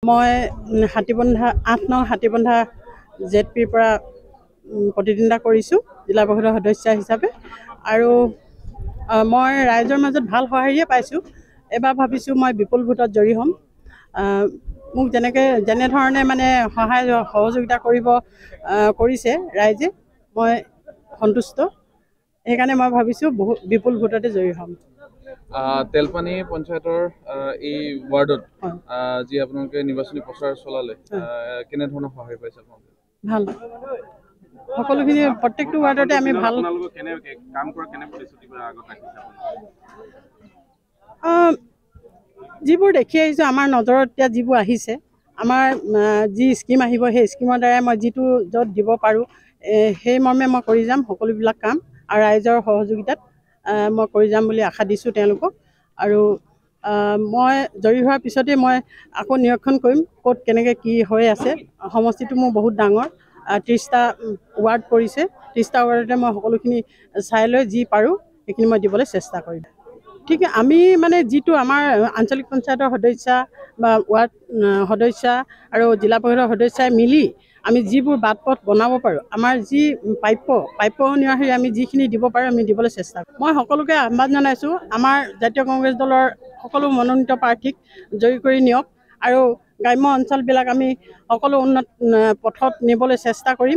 মই হাতীবন্ধা ৮ নং হাতীবন্ধা জেডপিৰ পৰা প্ৰতিদ্বন্দ্বিতা কৰিছোঁ জিলা পৰিষদৰ সদস্য হিচাপে আৰু মই ৰাইজৰ মাজত ভাল সঁহাৰিয়ে পাইছোঁ। এবাৰ ভাবিছোঁ মই বিপুল ভোটত জয়ী হ'ম। মোক যেনেধৰণে মানে সহায় সহযোগিতা কৰিছে ৰাইজে, মই সন্তুষ্ট। সেইকাৰণে মই ভাবিছোঁ বিপুল ভোটতে জয়ী হ'ম। তেলপানী পঞ্চায়তৰ এই ৱাৰ্ডত যি আপোনালোকে নিৰ্বাচনী প্ৰচাৰ চলালে, কেনেধৰণৰ সহায় পাইছে আপোনালোকে? ভাল, সকলোখিনি প্ৰত্যেকটো ৱাৰ্ডতে আমি ভাল যিবোৰ দেখি আহিছোঁ, আমাৰ নজৰত এতিয়া যিবোৰ আহিছে, আমাৰ যি স্কিম আহিব সেই স্কিমৰ দ্বাৰাই মই যিটো য'ত দিব পাৰোঁ সেই মৰ্মে মই কৰি যাম সকলোবিলাক কাম, আৰু ৰাইজৰ সহযোগিতাত মই কৰি যাম বুলি আশা দিছোঁ তেওঁলোকক। আৰু মই জয়ী হোৱাৰ পিছতেই মই আকৌ নিৰীক্ষণ কৰিম ক'ত কেনেকৈ কি হৈ আছে। সমষ্টিটো মোৰ বহুত ডাঙৰ, 30টা ৱাৰ্ড পৰিছে। 30টা ৱাৰ্ডতে মই সকলোখিনি চাই লৈ যি পাৰোঁ সেইখিনি মই দিবলৈ চেষ্টা কৰিম। ঠিক আমি মানে যিটো আমাৰ আঞ্চলিক পঞ্চায়তৰ সদস্য বা ৱাৰ্ড সদস্য আৰু জিলা পৰিষদৰ সদস্যাই মিলি আমি যিবোৰ বাট পথ বনাব পাৰোঁ, আমাৰ যি প্ৰাপ্য অনুযায়ী আমি যিখিনি দিব পাৰোঁ আমি দিবলৈ চেষ্টা কৰোঁ। মই সকলোকে আহ্বান জনাইছোঁ, আমাৰ জাতীয় কংগ্ৰেছ দলৰ সকলো মনোনীত প্ৰাৰ্থীক জয়ী কৰি নিয়ক আৰু গ্ৰাম্য অঞ্চলবিলাক আমি সকলো উন্নত পথত নিবলৈ চেষ্টা কৰিম।